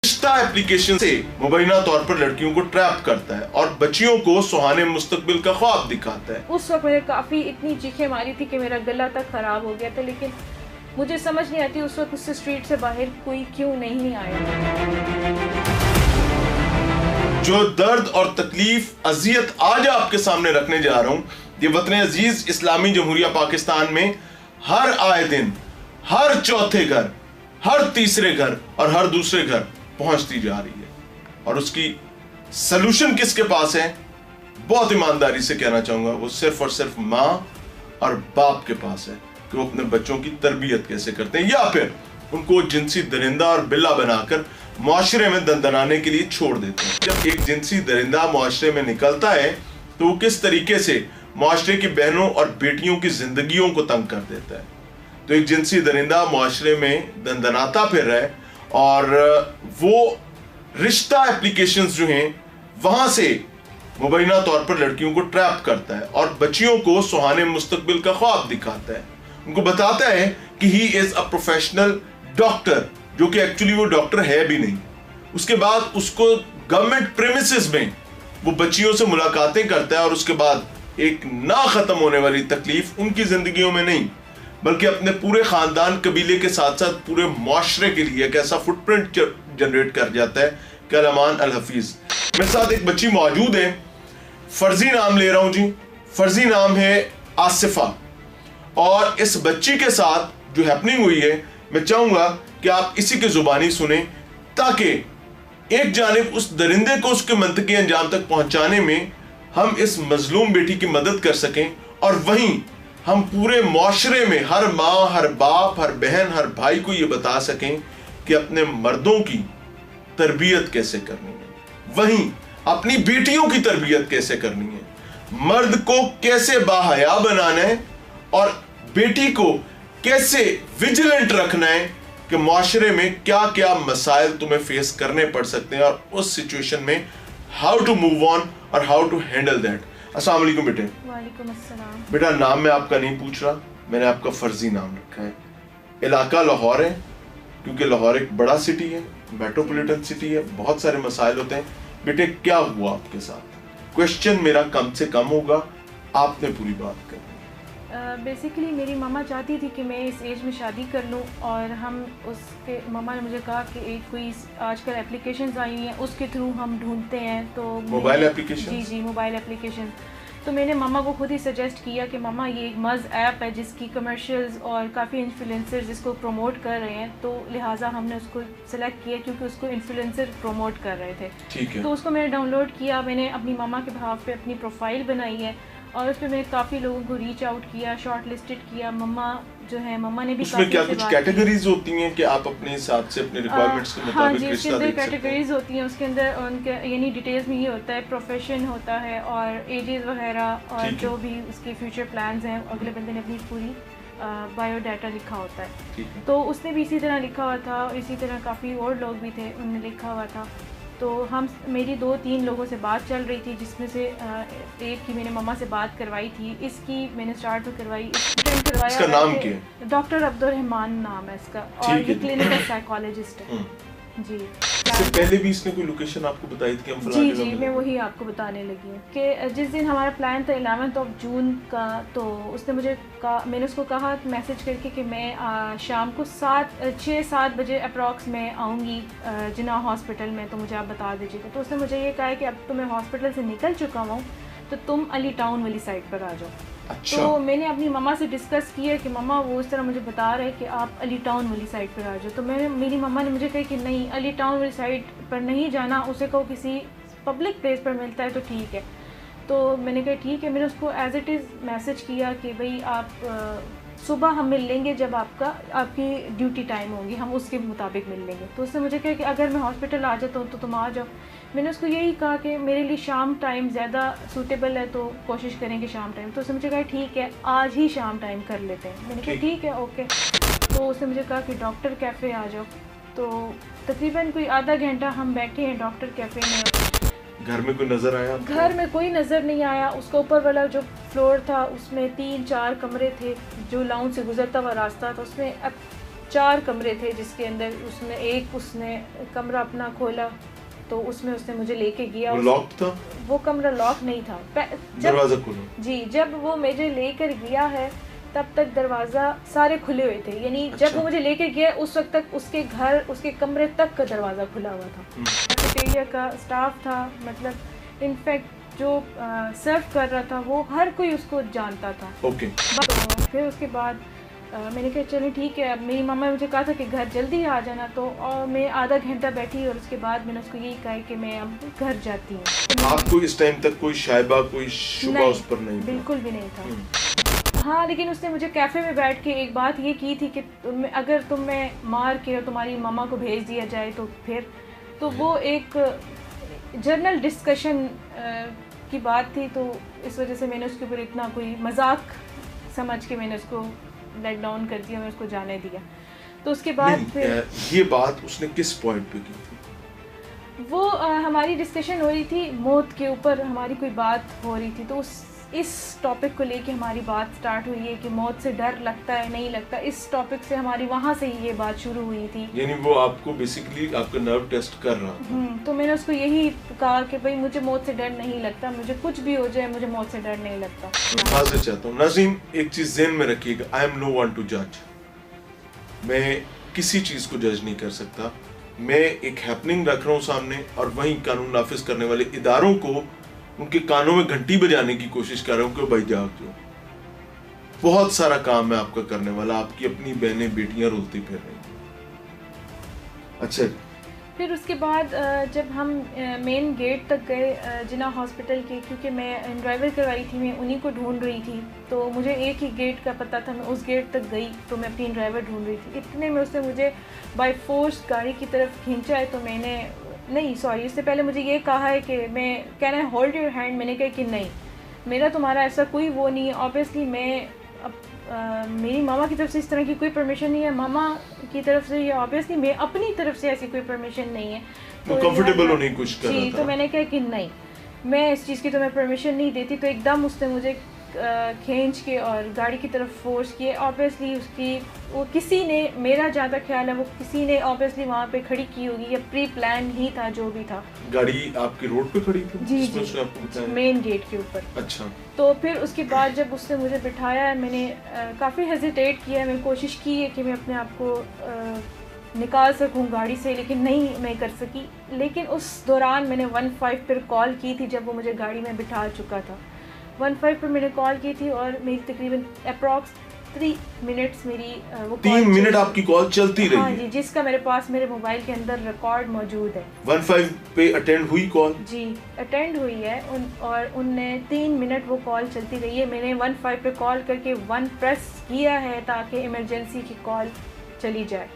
रिश्ता एप्लीकेशन से मुबैना तौर पर लड़कियों को ट्रैप करता है और बच्चियों को सुहाने मुस्तकबिल का ख्वाब दिखाता है। उस वक्त मैंने काफ़ी इतनी चीखें मारी थी कि मेरा गला तक ख़राब हो गया था, लेकिन मुझे समझ नहीं आती उस वक्त उससे स्ट्रीट से बाहर कोई क्यों नहीं आया। जो दर्द और तकलीफ अजियत आज आपके सामने रखने जा रहा हूँ, ये वतन अजीज इस्लामी जमहूरिया पाकिस्तान में हर आए दिन हर चौथे घर, हर तीसरे घर और हर दूसरे घर पहुंचती जा रही है। और उसकी सलूशन किसके पास है? बहुत ईमानदारी से कहना चाहूंगा, वो सिर्फ और सिर्फ माँ और बाप के पास है कि वो अपने बच्चों की तरबियत कैसे करते हैं, या फिर उनको जिनसी दरिंदा और बिल्ला बनाकर मुआशरे में दंदनाने के लिए छोड़ देते हैं। जब एक जिनसी दरिंदा मुआशरे में निकलता है तो वो किस तरीके से मुआशरे की बहनों और बेटियों की जिंदगियों को तंग कर देता है। तो एक जिनसी दरिंदा मुआशरे में दंदनाता फिर रहा है और वो रिश्ता एप्लीकेशंस जो हैं वहां से मुबैना तौर पर लड़कियों को ट्रैप करता है और बच्चियों को सुहाने मुस्तकबिल का ख्वाब दिखाता है। उनको बताता है कि he is a professional doctor, जो कि एक्चुअली वो डॉक्टर है भी नहीं। उसके बाद उसको गवर्नमेंट प्रेमिसेस में वो बच्चियों से मुलाकातें करता है और उसके बाद एक ना खत्म होने वाली तकलीफ उनकी जिंदगियों में नहीं बल्कि अपने पूरे खानदान कबीले के साथ साथ पूरे मुआशरे के लिए एक ऐसा फुटप्रिंट जनरेट कर जाता है कि अलमान अल हफीज। मेरे साथ एक बच्ची मौजूद है, फर्जी नाम ले रहा हूं जी, फर्जी नाम है आसिफा। और इस बच्ची के साथ जो हैपनिंग हुई है, मैं चाहूंगा कि आप इसी के जुबानी सुने ताकि एक जानिब उस दरिंदे को उसके मंतकी अंजाम तक पहुंचाने में हम इस मजलूम बेटी की मदद कर सकें और वहीं हम पूरे मुआशरे में हर माँ, हर बाप, हर बहन, हर भाई को ये बता सकें कि अपने मर्दों की तरबियत कैसे करनी है, वहीं अपनी बेटियों की तरबियत कैसे करनी है, मर्द को कैसे बाहया बनाना है और बेटी को कैसे विजिलेंट रखना है कि मुआशरे में क्या क्या मसाइल तुम्हें फेस करने पड़ सकते हैं और उस सिचुएशन में हाउ टू मूव ऑन और हाउ टू हैंडल दैट। अस्सलाम वालेकुम बेटे। वालेकुम अस्सलाम। बेटा, नाम मैं आपका नहीं पूछ रहा, मैंने आपका फर्जी नाम रखा है। इलाका लाहौर है, क्योंकि लाहौर एक बड़ा सिटी है, मेट्रोपॉलिटन सिटी है, बहुत सारे मसाइल होते हैं। बेटे, क्या हुआ आपके साथ? क्वेश्चन मेरा कम से कम होगा, आपने पूरी बात करनी। बेसिकली मेरी मामा चाहती थी कि मैं इस एज में शादी कर लूं और हम उसके मामा ने मुझे कहा कि एक कोई आजकल एप्लीकेशंस आई हुई हैं उसके थ्रू हम ढूंढते हैं। तो मोबाइल एप्लीकेशन? जी, मोबाइल एप्लीकेशन। तो मैंने मामा को खुद ही सजेस्ट किया कि मामा ये एक मज़ ऐप है जिसकी कमर्शियल्स और काफ़ी इन्फ्लुएंसर्स इसको प्रमोट कर रहे हैं, तो लिहाजा हमने उसको सेलेक्ट किया क्योंकि उसको इन्फ्लुएंसर प्रमोट कर रहे थे। ठीक है। तो उसको मैंने डाउनलोड किया, मैंने अपनी मामा के बहाव पे अपनी प्रोफाइल बनाई है और उस पर मैंने काफ़ी लोगों को रीच आउट किया, शॉर्ट लिस्टेड किया। मम्मा जो है, मम्मा ने भी उसमें क्या कुछ कैटेगरीज होती हैं कि आप अपने हिसाब से अपने रिक्वायरमेंट्स के मुताबिक? हाँ जी, उसके अंदर कैटेगरीज होती हैं। उसके अंदर उनके यानी डिटेल्स में ये होता है, प्रोफेशन होता है और एजेस वगैरह और जो भी उसके फ्यूचर प्लान्स हैं, अगले बंदे ने अपनी पूरी बायोडाटा लिखा होता है। तो उसने भी इसी तरह लिखा हुआ था, इसी तरह काफ़ी और लोग भी थे, उन्होंने लिखा हुआ था। तो मेरी 2-3 लोगों से बात चल रही थी, जिसमें से एक की मैंने मम्मा से बात करवाई थी, इसकी मैंने स्टार्ट में करवाई। इसका नाम क्या है? डॉक्टर अब्दुल रहमान नाम है इसका और ये क्लिनिकल साइकोलॉजिस्ट है जी। इससे पहले भी इसने कोई लोकेशन आपको बताई थी? हम जी, मैं वही आपको बताने लगी हूँ कि जिस दिन हमारा प्लान था 11 जून का, तो उसने मुझे कहा, मैंने उसको कहा मैसेज करके कि मैं शाम को 6-7 बजे अप्रॉक्स में आऊँगी जिना हॉस्पिटल में, तो मुझे आप बता दीजिएगा। तो उसने मुझे ये कहा है कि अब तो मैं हॉस्पिटल से निकल चुका हूँ, तो तुम अली टाउन वाली साइड पर आ जाओ। अच्छा। तो मैंने अपनी मम्मा से डिस्कस किया कि मम्मा वो इस तरह मुझे बता रहे हैं कि आप अली टाउन वाली साइड पर आ जाओ। तो मेरी मम्मा ने मुझे कहा कि नहीं, अली टाउन वाली साइड पर नहीं जाना, उसे कहो किसी पब्लिक प्लेस पर मिलता है तो ठीक है। तो मैंने कहा ठीक है। मैंने उसको एज इट इज़ मैसेज किया कि भाई आप सुबह हम मिल लेंगे, जब आपकी ड्यूटी टाइम होगी हम उसके मुताबिक मिल लेंगे। तो उसने मुझे कहा कि अगर मैं हॉस्पिटल आ जाता हूँ तो तुम आ जाओ। मैंने उसको यही कहा कि मेरे लिए शाम टाइम ज़्यादा सूटेबल है, तो कोशिश करेंगे शाम टाइम। तो उसने मुझे कहा ठीक है, आज ही शाम टाइम कर लेते हैं। मैंने कहा ठीक है, ओके। तो उसने मुझे कहा कि डॉक्टर कैफ़े आ जाओ। तो तकरीबन कोई आधा घंटा हम बैठे हैं डॉक्टर कैफ़े में। घर में कोई नजर आया? घर में कोई नज़र नहीं आया। उसका ऊपर वाला जो फ्लोर था उसमें 3-4 कमरे थे, जो लाउंज से गुजरता हुआ रास्ता था उसमें 4 कमरे थे, जिसके अंदर उसने कमरा अपना खोला तो उसमें उसने मुझे लेके गया। वो लॉक था? वो कमरा लॉक नहीं था। दरवाजा खुला? जी, जब वो मुझे लेकर गया है तब तक दरवाज़ा सारे खुले हुए थे, यानी अच्छा। जब वो मुझे लेकर गया उस वक्त तक उसके कमरे तक का दरवाज़ा खुला हुआ था। कैफेटेरिया का स्टाफ था, मतलब इनफैक्ट जो सर्व कर रहा था वो हर कोई उसको जानता था। ओके। फिर उसके बाद मैंने कहा चलो ठीक है। अब मेरी मम्मा ने मुझे कहा था कि घर जल्दी आ जाना, तो और मैं आधा घंटा बैठी और उसके बाद मैंने उसको यही कहा कि मैं अब घर जाती हूँ। आपको इस टाइम तक कोई शायबा, कोई शुबा उस पर नहीं? बिल्कुल भी नहीं था। हाँ, लेकिन उसने मुझे कैफ़े में बैठ के एक बात ये की थी कि अगर तुम्हें मार के और तुम्हारी मम्मा को भेज दिया जाए तो फिर, तो वो एक जर्नल डिस्कशन की बात थी, तो इस वजह से मैंने उसके ऊपर इतना कोई मजाक समझ के मैंने उसको लेट डाउन कर दिया, मैं उसको जाने दिया। तो उसके बाद फिर ये बात उसने किस पॉइंट पे की थी? वो हमारी डिस्कशन हो रही थी, मौत के ऊपर हमारी कोई बात हो रही थी, तो इस टॉपिक को लेके हमारी बात स्टार्ट हुई है कि मौत से डर लगता है नहीं लगता। इस टॉपिक से हमारी वहाँ से ही ये बात शुरू हुई थी। यानी वो आपको बेसिकली आपका नर्व टेस्ट कर रहा था? तो मैंने उसको यही कहा कि भाई मुझे मौत से डर नहीं लगता, मुझे कुछ भी हो जाए मुझे मौत से डर नहीं लगता। माजरत चाहता हूँ नाज़रीन, एक चीज़ ज़हन में रखिएगा, I am no one to जज। मैं किसी चीज़ को जज नहीं कर सकता। मैं एक हैपनिंग रख रहा हूँ सामने और वहीं कानून नाफिज करने वाले इदारों को उनके कानों में घंटी बजाने की कोशिश कर रहा हूँ कि भाई जाग जाओ, बहुत सारा काम है आपका करने वाला, आपकी अपनी बहनें बेटियां रोती फिर रही हैं। अच्छा, फिर उसके बाद जब हम मेन गेट तक गए जिना हॉस्पिटल के, क्योंकि मैं ड्राइवर करवाई थी, मैं उन्हीं को ढूंढ रही थी, तो मुझे एक ही गेट का पता था। मैं उस गेट तक गई तो मैं अपनी ड्राइवर ढूंढ रही थी, इतने में उसने मुझे बाय फोर्स गाड़ी की तरफ खींचा है। तो मैंने इससे पहले मुझे ये कहा है कि मैं can I hold your hand, मैंने कहा कि नहीं, मेरा तुम्हारा ऐसा कोई वो नहीं है। ऑब्वियसली मैं मेरी मामा की तरफ से इस तरह की कोई परमिशन नहीं है, मामा की तरफ से, या ऑब्वियसली मैं अपनी तरफ से ऐसी कोई परमिशन नहीं है। तो कंफर्टेबल होने की कोशिश कर रहा था। तो मैंने कहा कि नहीं, मैं इस चीज़ की तुम्हें परमिशन नहीं देती। तो एकदम उसने मुझे खींच के और गाड़ी की तरफ फोर्स किए। ऑब्वियसली किसी ने, मेरा जहाँ तक ख्याल है, वो किसी ने ऑब्वियसली वहाँ पे खड़ी की होगी, या प्री प्लान ही था जो भी था। गाड़ी आपकी रोड पे खड़ी थी? जी, मेन गेट के ऊपर। अच्छा। तो फिर उसके बाद जब उसने मुझे बिठाया, मैंने काफ़ी हेजिटेट किया, मैंने कोशिश की है कि मैं अपने आप को निकाल सकूं गाड़ी से, लेकिन नहीं मैं कर सकी। लेकिन उस दौरान मैंने 15 पर कॉल की थी जब वो मुझे गाड़ी में बिठा चुका था। 15 पर मैंने कॉल की थी और मेरी तकरीबन अप्रॉक्स 3 मिनट्स मेरी वो 3 मिनट आपकी कॉल चलती रही? हाँ जी, जिसका मेरे पास मेरे मोबाइल के अंदर रिकॉर्ड मौजूद है। 15 पे अटेंड हुई कॉल? जी, अटेंड हुई है और उनने 3 मिनट वो कॉल चलती रही है। मैंने 15 पे कॉल करके 1 प्रेस किया है ताकि इमरजेंसी की कॉल चली जाए,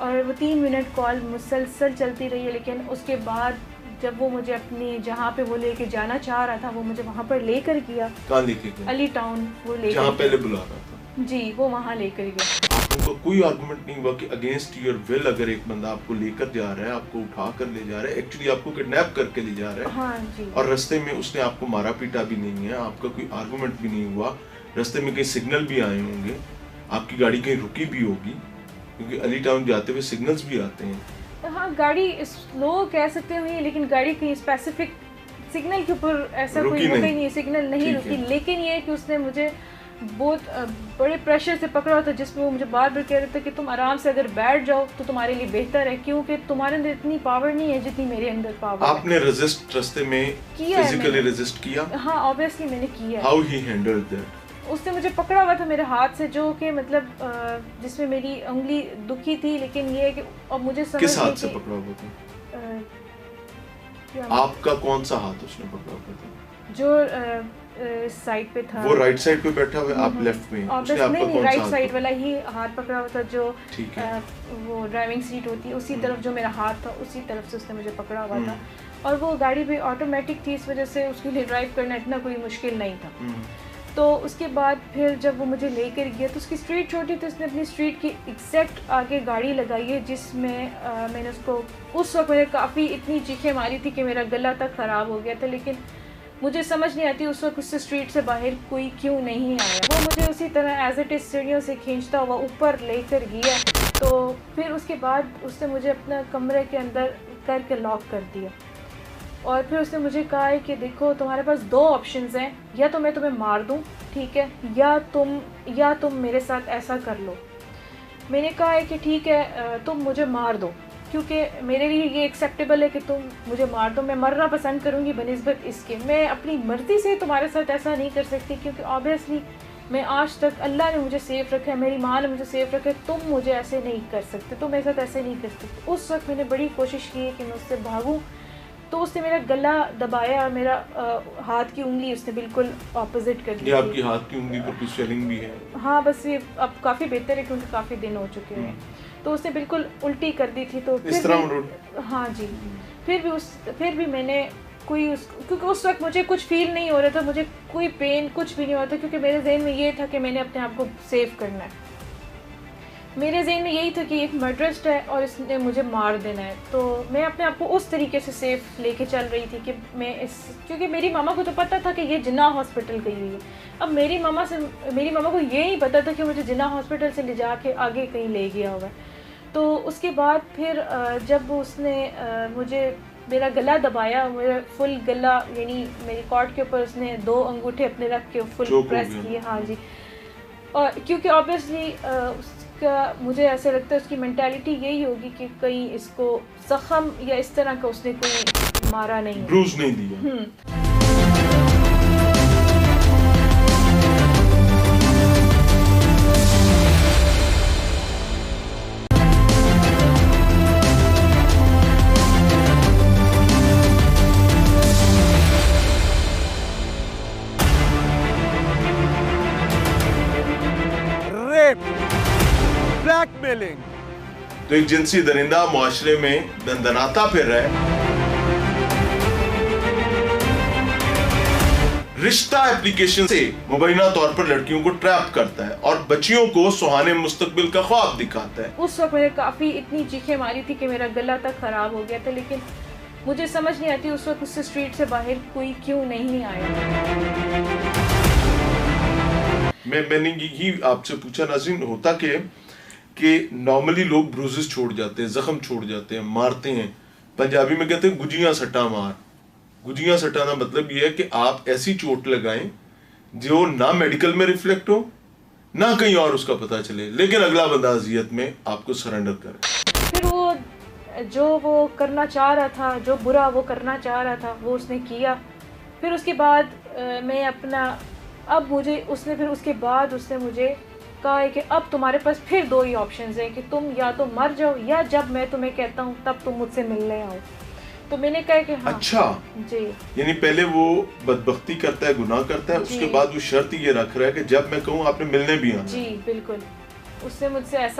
और वो 3 मिनट कॉल मुसलसल चलती रही है। लेकिन उसके बाद जब वो मुझे अपनी जहाँ पे वो लेके जाना चाह रहा था, वो मुझे वहाँ पर लेकर गया। कहाँ लेके गया? अली टाउन वो लेकर, जहाँ पहले बुला रहा था। जी, वो वहाँ लेकर गया। आपको कोई आर्गुमेंट नहीं हुआ कि अगेंस्ट योर विल अगर एक बंदा आपको लेकर जा रहा है, आपको उठा कर ले जा रहा है, एक्चुअली आपको किडनैप करके ले जा रहा है? हाँ जी। और रास्ते में उसने आपको मारा पीटा भी नहीं है, आपका कोई आर्गुमेंट भी नहीं हुआ, रास्ते में कहीं सिग्नल भी आए होंगे, आपकी गाड़ी कहीं रुकी भी होगी, क्योंकि अली टाउन जाते हुए सिग्नल्स भी आते हैं। हाँ, गाड़ी स्लो कह सकते हैं, लेकिन गाड़ी कहीं स्पेसिफिक सिग्नल के ऊपर ऐसा कोई रुका ही नहीं, सिग्नल नहीं रुकी। लेकिन ये कि उसने मुझे बहुत बड़े प्रेशर से पकड़ा हुआ था, जिसमें वो मुझे बार बार कह रहे थे कि तुम आराम से अगर बैठ जाओ तो तुम्हारे लिए बेहतर है, क्योंकि तुम्हारे अंदर इतनी पावर नहीं है जितनी मेरे अंदर पावर है। आपने रेजिस्ट रास्ते में फिजिकली रेजिस्ट किया? हाँ, ऑब्वियसली मैंने किया। How he handled that? उसने मुझे पकड़ा हुआ था मेरे हाथ से, जो कि मतलब जिसमें मेरी उंगली दुखी थी, लेकिन ये है कि अब मुझे समझ किस हाथ से पकड़ा हुआ था? आपका कौन सा हाथ उसने पकड़ा हुआ था? जो साइड पे था। वो राइट साइड पे बैठा हुआ है, आप लेफ्ट में? उसने आपका कौन सा राइट साइड वाला ही हाथ पकड़ा हुआ था, जो वो ड्राइविंग सीट होती है उसी तरफ जो मेरा हाथ था, उसी तरफ से उसने मुझे पकड़ा हुआ था। और वो गाड़ी भी ऑटोमेटिक थी, इस वजह से उसके लिए ड्राइव करना इतना कोई मुश्किल नहीं था। तो उसके बाद फिर जब वो मुझे लेकर गया तो उसकी स्ट्रीट छोटी थी, उसने अपनी स्ट्रीट की एग्जैक्ट आगे गाड़ी लगाई है, जिसमें मैंने उसको उस वक्त मैंने काफ़ी इतनी चीखें मारी थी कि मेरा गला तक ख़राब हो गया था। लेकिन मुझे समझ नहीं आती उस वक्त उससे स्ट्रीट से बाहर कोई क्यों नहीं आया। वो मुझे उसी तरह एज इट इज़ सीढ़ियों से खींचता हुआ ऊपर लेकर गया। तो फिर उसके बाद उसने मुझे अपना कमरे के अंदर करके लॉक कर दिया और फिर उसने मुझे कहा है कि देखो तुम्हारे पास दो ऑप्शंस हैं, या तो मैं तुम्हें मार दूं, ठीक है, या तुम मेरे साथ ऐसा कर लो। मैंने कहा है कि ठीक है तुम मुझे मार दो, क्योंकि मेरे लिए ये एक्सेप्टेबल है कि तुम मुझे मार दो, मैं मरना पसंद करूँगी बनिस्बत इसके। मैं अपनी मर्ज़ी से तुम्हारे साथ ऐसा नहीं कर सकती, क्योंकि ऑब्वियसली मैं आज तक अल्लाह ने मुझे सेफ़ रखा है, मेरी माँ ने मुझे सेफ़ रखा है, तुम मुझे ऐसे नहीं कर सकते, तुम मेरे साथ ऐसे नहीं कर सकते। उस वक्त मैंने बड़ी कोशिश की कि मैं उससे भागूँ, तो उसने मेरा गला दबाया, मेरा हाथ की उंगली उसने बिल्कुल ऑपोजिट कर दी। आपकी हाथ की उंगली पर कुछ स्वेलिंग भी है? हाँ, बस ये अब काफ़ी बेहतर है क्योंकि काफ़ी दिन हो चुके हैं। तो उसने बिल्कुल उल्टी कर दी थी। तो इस तरह हाँ जी, फिर भी मैंने क्योंकि उस वक्त मुझे कुछ फील नहीं हो रहा था, मुझे कोई पेन कुछ भी नहीं हो रहा था, क्योंकि मेरे जहन में ये था कि मैंने अपने आप को सेव करना है। मेरे जहन में यही था कि एक मर्डरिस्ट है और इसने मुझे मार देना है। तो मैं अपने आप को उस तरीके से सेफ लेके चल रही थी कि क्योंकि मेरी मामा को तो पता था कि ये जिन्ना हॉस्पिटल गई हुई है। अब मेरी मामा को ये ही पता था कि मुझे जिन्ना हॉस्पिटल से ले जाके आगे कहीं ले गया होगा। तो उसके बाद फिर जब उसने मुझे मेरा गला दबाया, मेरा फुल गला, यानी मेरी कॉर्ड के ऊपर उसने 2 अंगूठे अपने रख के फुल प्रेस किए। हाँ जी, और क्योंकि ऑब्वियसली उसका मुझे ऐसे लगता है उसकी मेंटालिटी यही होगी कि कहीं इसको जख्म या इस तरह का उसने कोई मारा नहीं, ब्रूज नहीं दिया। ब्लैकमेलिंग। तो एक जिनसी दरिंदा मुआशरे में दंदनाता फिर रहा है। रिश्ता एप्लीकेशन से मुबैना तौर पर लड़कियों को ट्रैप करता है और बच्चियों को सुहाने मुस्तकबिल का ख्वाब दिखाता है। उस वक्त मैंने काफ़ी इतनी चीखें मारी थी कि मेरा गला तक खराब हो गया था, लेकिन मुझे समझ नहीं आती उस वक्त उससे स्ट्रीट से बाहर कोई क्यों नहीं आया। मैंने यही आपसे पूछा नाज़रीन, होता कि नॉर्मली लोग ब्रूजेस छोड़ जाते हैं, जख्म छोड़ जाते हैं, मारते हैं। पंजाबी में कहते हैं गुजियां सट्टा मार। गुजियां सट्टा का मतलब ये है कि आप ऐसी चोट लगाएं जो ना मेडिकल में रिफ्लेक्ट हो, ना कहीं और उसका पता चले, लेकिन अगला बंदा अजियत में आपको सरेंडर करे। फिर वो करना चाह रहा था, जो बुरा वो करना चाह रहा था, वो उसने किया। फिर उसके बाद उसके बाद उसने मुझे कहा है कि अब तुम्हारे पास फिर 2 ही ऑप्शंस हैं कि तुम या तो मर जाओ या जब मैं तुम्हें कहता हूँ तब तुम मुझसे मिलने आओ। तो मैंने कहा कि हाँ। अच्छा जी, यानी पहले वो बदबख्ती करता है, गुनाह करता है, उसके बाद वो शर्त ये रख रहा है कि जब मैं कहूँ आपने मिलने भी आना। जी बिल्कुल, उसने मुझसे ऐसा